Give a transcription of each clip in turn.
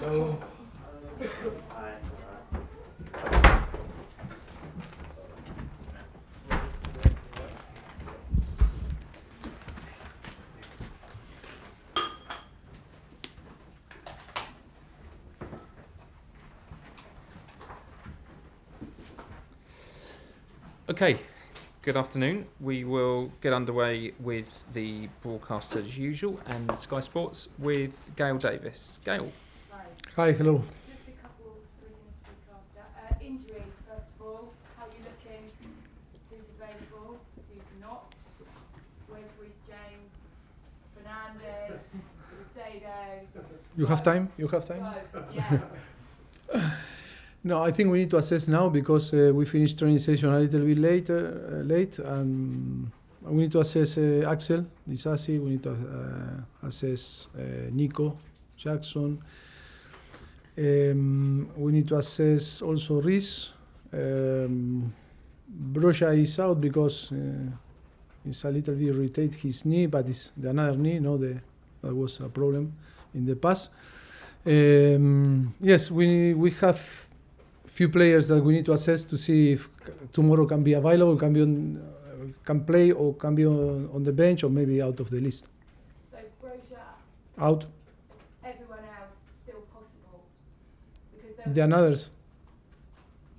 Hello. Okay, good afternoon. We will get underway with the broadcast as usual and Sky Sports with Gail Davis. Gail. Hi, hello. Just a couple so we can speak after. Injuries, first of all. How are you looking? Who's available? Who's not? Where's Reece James? Fernandez? Macedo? You have time? You have time? Go. Yeah. No, I think we need to assess now because we finished training session a little bit late, and we need to assess Axel Disasi. We need to assess Nico Jackson. We need to assess also Reece. Broja is out because he's a little bit irritated his knee, but it's the another knee. That was a problem in the past. Yes, we have few players that we need to assess to see if tomorrow can be available, can play, or can be on the bench, or maybe out of the list. So Broja, Out. everyone else still possible? Because there was, The others.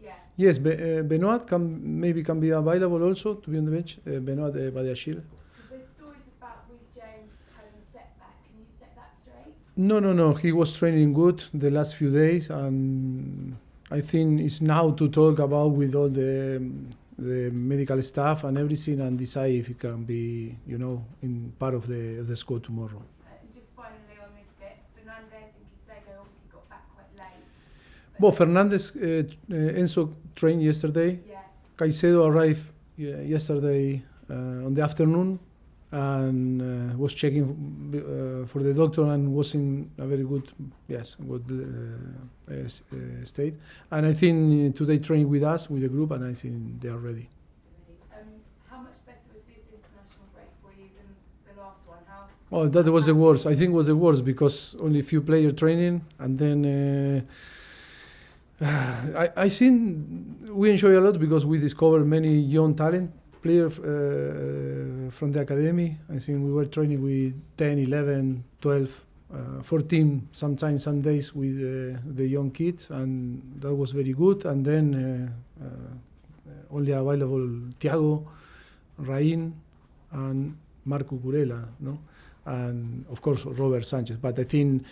yeah. Yes, Benoit can be available also to be on the bench. Benoit Badiashile. Because there's stories about Reece James having a setback. Can you set that straight? No. He was training good the last few days, and I think it's now to talk about with all the medical staff and everything, and decide if he can be, in part of the squad tomorrow. Just finally on this bit, Fernandez and Caicedo obviously got back quite late. Well, Fernandez, Enzo trained yesterday. Yeah. Caicedo arrived yesterday on the afternoon and was checking for the doctor and was in a very good state. And I think today training with us, with the group, and I think they are ready. How much better was this international break for you than the last one? Oh, that was the worst. I think it was the worst because only few player training, and then I think we enjoy a lot because we discover many young talent players from the academy. I think we were training with 10, 11, 12, 14, sometimes some days with the young kids, and that was very good. And then only available Thiago, Rain, and Marco Curella, and of course Robert Sanchez. But I think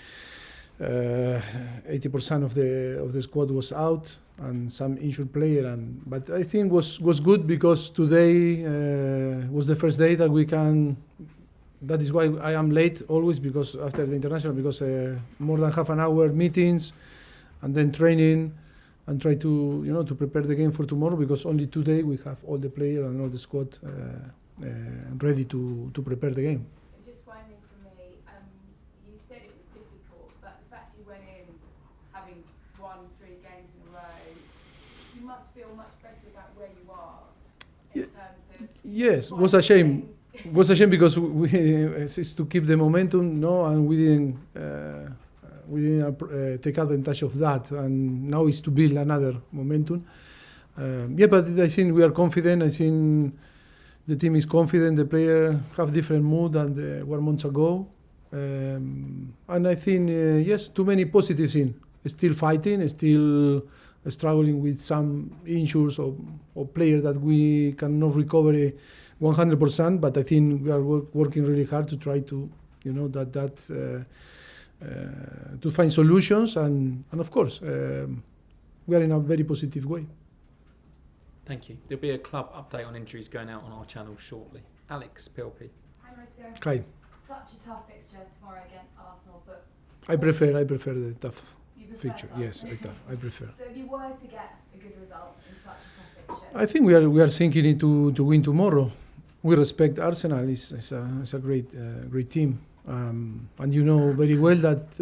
80% of the squad was out, and some injured player. But I think was good because today was the first day that we can. That is why I am late always, because after the international, because more than half an hour meetings, and then training, and try to to prepare the game for tomorrow, because only today we have all the players and all the squad ready to prepare the game. Just finally for me, you said it was difficult, but the fact you went in having won 3 games in a row, you must feel much better about where you are in terms of. Yes, it was a shame. It was a shame because it's to keep the momentum, and we didn't take advantage of that, and now it's to build another momentum. But I think we are confident. I think the team is confident. The players have different mood than 1 month ago, and I think yes, too many positive things. Still fighting, still struggling with some injuries or players that we cannot recover 100%. But I think we are working really hard to try to, to find solutions, and of course we are in a very positive way. Thank you. There'll be a club update on injuries going out on our channel shortly. Alex, PLP. Hi Mauricio. Hi. Such a tough fixture tomorrow against Arsenal, but I prefer the tough you prefer fixture. tough. Yes, I prefer. So if you were to get a good result in such a tough fixture, I think we are thinking to win tomorrow. We respect Arsenal. It's a great team, and you know very well that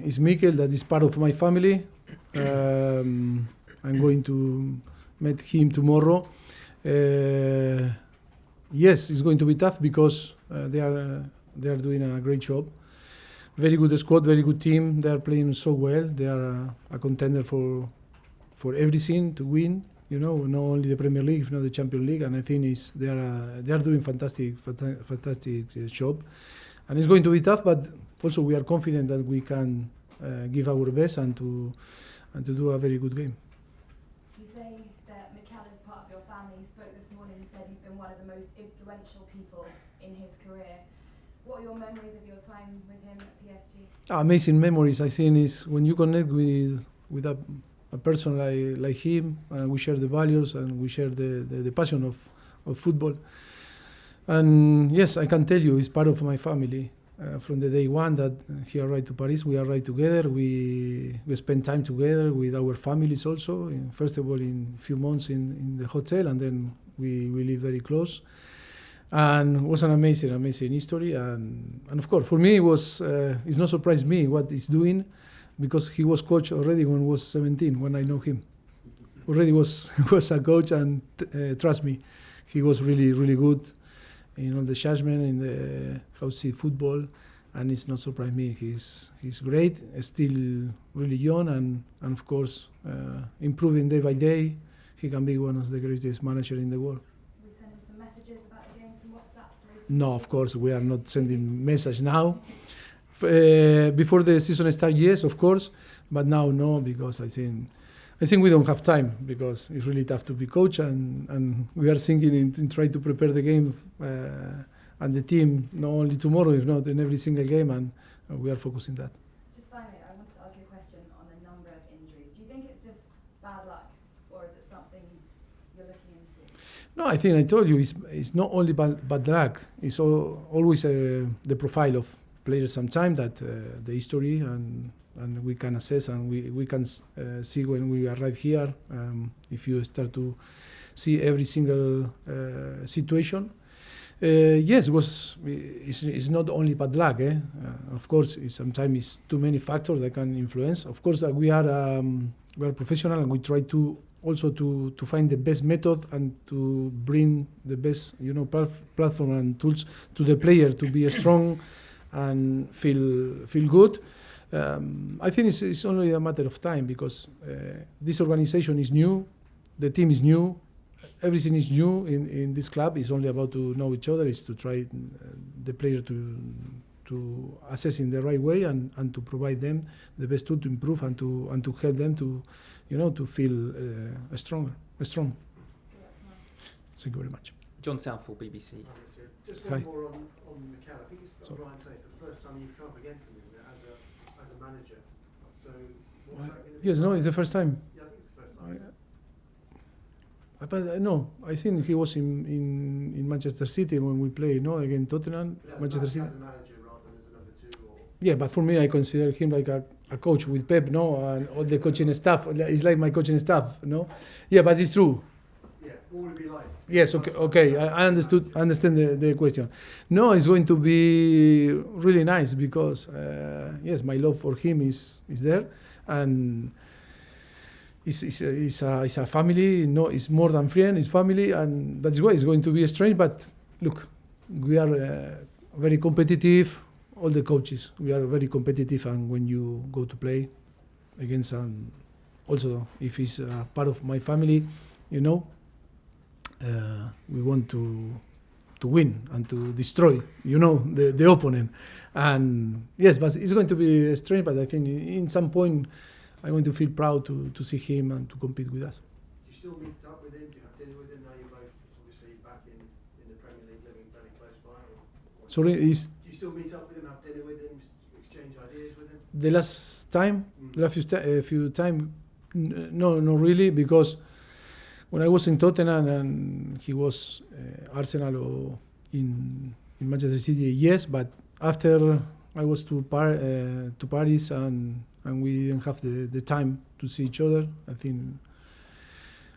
it's Mikel, that is part of my family. I'm going to meet him tomorrow. Yes, it's going to be tough because they are doing a great job. very good squad, very good team. They are playing so well. They are a contender for everything to win. You know, not only the Premier League, if not the Champions League. And I think they are doing fantastic job. And it's going to be tough, but also we are confident that we can give our best and to do a very good game. You say that Mikel is part of your family. He spoke this morning and said you've been one of the most influential people in his career. What are your memories of your time with him at PSG? Amazing memories, I think, is when you connect with a person like him, and we share the values and we share the passion of football. And yes, I can tell you, he's part of my family. From the day one that he arrived to Paris, we arrived together. We spent time together with our families also. First of all, in a few months in the hotel, and then we live very close. And it was an amazing history. And of course, for me, it's not surprised me what he's doing, because he was coach already when I was 17, when I know him. Already was a coach, and trust me, he was really, really good in all the judgment, in the how to see football, and it's not surprised me. He's great, still really young, and of course improving day by day. He can be one of the greatest managers in the world. We send him some messages about the game, some WhatsApps. No, of course we are not sending message now. Before the season starts, yes, of course, but now no, because I think we don't have time, because it's really tough to be coach, and we are thinking in trying to prepare the game and the team, not only tomorrow, if not in every single game, and we are focusing that. Just finally, I wanted to ask you a question on the number of injuries. Do you think it's just bad luck, or is it something you're looking into? No, I think I told you, it's not only bad luck, it's always the profile of players sometimes, that the history, and we can assess, and we can see when we arrive here, if you start to see every single situation. Yes, it's not only bad luck. Of course, sometimes it's too many factors that can influence. Of course, we are professional, and we try to also to find the best method and to bring the best platform and tools to the player to be strong and feel good. I think it's only a matter of time, because this organization is new, the team is new, everything is new in this club. It's only about to know each other, is to try the player to assess in the right way, and to provide them the best tool to improve, and to help them to feel strong. Thank you very much. John Southall, BBC. Just Hi. one more on Mikel. I think it's Brian saying it's the first time you've come up against him, isn't it, as a manager? So what's that going to be? Yes, no, it's the first time. Yeah, I think it's the first time. But no, I think he was in Manchester City when we played, against Tottenham, Manchester City. As a manager rather than as a number two, or Yeah, but for me, I consider him like a coach with Pep, and all the coaching staff. It's like my coaching staff, Yeah, but it's true. yeah, what would it be like? Yes, okay. I understand the question. No, it's going to be really nice, because yes, my love for him is there, and it's a family. No, it's more than friend. It's family, and that's why it's going to be strange. But look, we are very competitive. All the coaches, we are very competitive, and when you go to play against, also if he's part of my family, we want to win and to destroy, the opponent. And yes, but it's going to be strange, but I think in some point I'm going to feel proud to see him and to compete with us. Do you still meet up with him? Do you have dinner with him? Now you're both obviously back in the Premier League, living very close by. Or Sorry, do you still meet up with him, have dinner with him, exchange ideas with him? the last time, the last few time, no, not really, because when I was in Tottenham and he was Arsenal or in Manchester City, yes, but after I was to Paris and we didn't have the time to see each other. I think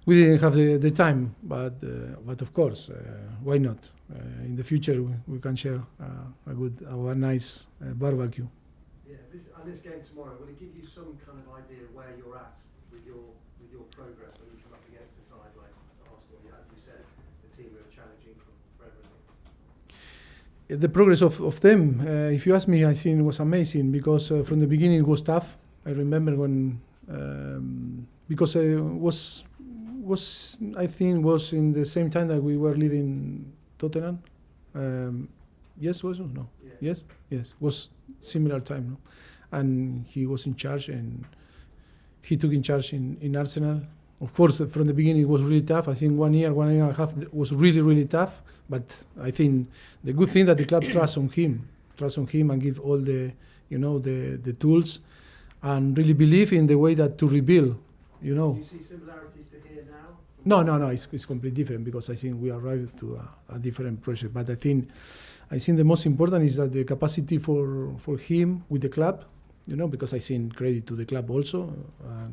we didn't have the time, but of course, why not? In the future, we can share a nice barbecue. Yeah, this game tomorrow, will it give you some kind of idea where you're at with your progress when you come up against a side like Arsenal? As you said, the team are challenging for everything. The progress of them, if you ask me, I think it was amazing because from the beginning it was tough. I remember when because I was I think was in the same time that we were leaving Tottenham. Yes, was it? No. Yeah. Yes, was similar time, no? And he was in charge, and he took in charge in Arsenal. Of course, from the beginning it was really tough. I think 1 year and a half was really tough. But I think the good thing that the club trusts on him and give all the the tools, and really believe in the way that to rebuild. Do you see similarities to here now? No, it's completely different because I think we arrived to a different project. But I think the most important is that the capacity for him with the club, because I think credit to the club also,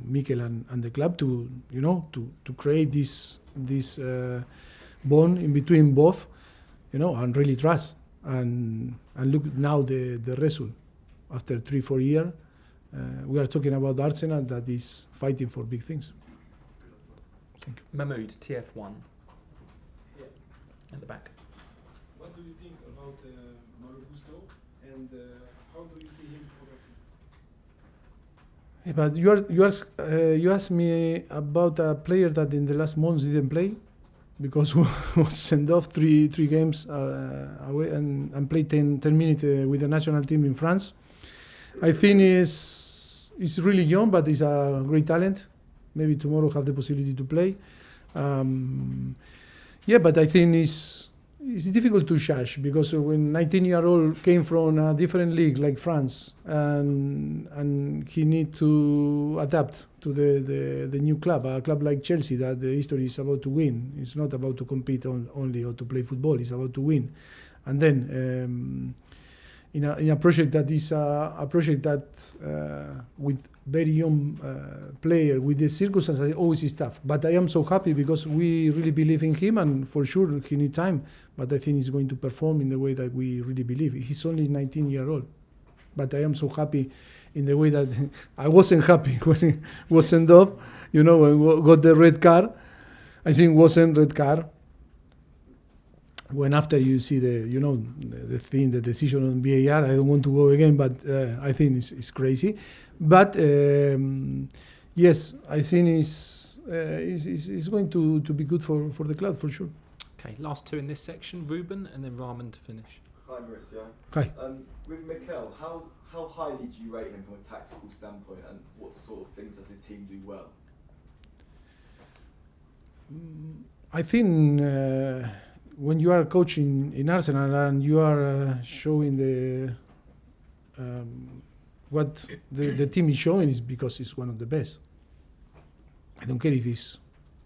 Mikel and the club to create this bond in between both, and really trust and look now the result after 3-4 years. We are talking about Arsenal that is fighting for big things. Thank you. Mahmood, TF1. Yeah. At the back. What do you think about Mauricio and how do you see him progressing? But you asked me about a player that in the last months didn't play because was sent off three games away and played 10 minutes with the national team in France. I think he's really young, but he's a great talent. Maybe tomorrow have the possibility to play. But I think it's difficult to judge because when 19-year-old came from a different league like France and he need to adapt to the new club, a club like Chelsea that the history is about to win. It's not about to compete only or to play football. It's about to win. And then in a project that is a project that with very young player with the circumstances always is tough. But I am so happy because we really believe in him, and for sure he needs time. But I think he's going to perform in the way that we really believe. He's only 19-year-old, but I am so happy in the way that I wasn't happy when he was sent off. When got the red card, I think wasn't red card. When after you see the decision on VAR, I don't want to go again, but I think it's crazy. But yes, I think it's going to be good for the club for sure. Okay, last two in this section, Ruben and then Rahman to finish. Hi Mauricio. Hi. With Mikel, how highly do you rate him from a tactical standpoint, and what sort of things does his team do well? I think when you are coaching in Arsenal and you are showing what the team is showing is because it's one of the best. I don't care if he's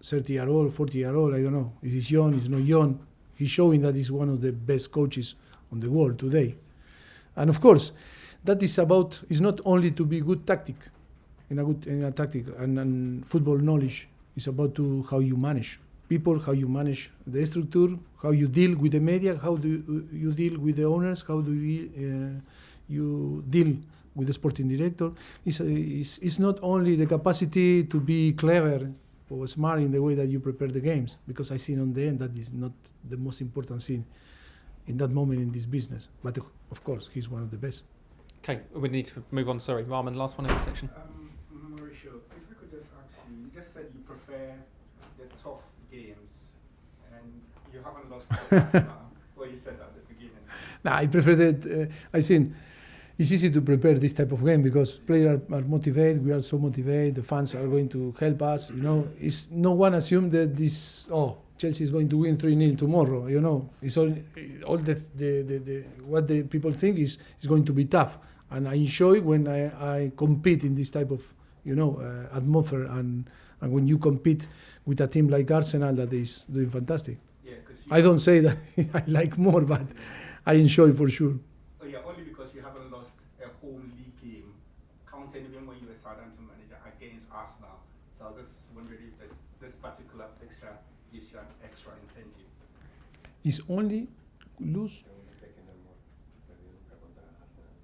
30-year-old, 40-year-old, I don't know. If he's young, he's not young. He's showing that he's one of the best coaches on the world today. And of course, that is about, it's not only to be good tactic, in a tactic and football knowledge. It's about how you manage people, how you manage the structure, how you deal with the media, how do you deal with the owners, how do you deal with the sporting director. It's not only the capacity to be clever or smart in the way that you prepare the games, because I think on the end that is not the most important thing in that moment in this business. But of course, he's one of the best. Okay, we need to move on. Sorry, Rahman, last one in this section. Mauricio, if we could just ask you just said you prefer the tough games, and you haven't lost twice now. Well, you said that at the beginning. Nah, I prefer that. I think it's easy to prepare this type of game because players are motivated. We are so motivated. The fans are going to help us. It's no one assume that Chelsea is going to win 3-0 tomorrow. It's all the what the people think is going to be tough. And I enjoy when I compete in this type of atmosphere and when you compete with a team like Arsenal that is doing fantastic. Yeah, I don't say that I like more, but I enjoy for sure. Oh yeah, only because you haven't lost a home league game, counting even when you were Southampton manager against Arsenal. So I was just wondering if this particular fixture gives you an extra incentive. It's only lose.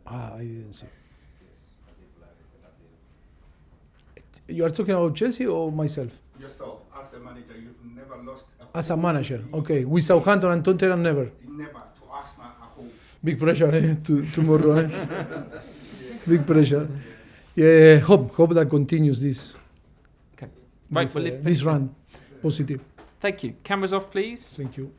I didn't see. You are talking about Chelsea or myself? Yourself, as a manager, you've never lost a As a home manager, league okay. With Southampton and Tottenham, never. Never to Arsenal at home. Big pressure tomorrow. Big pressure. Yeah, hope that continues this. Okay. Right, This run. Positive. Thank you. Cameras off, please. Thank you.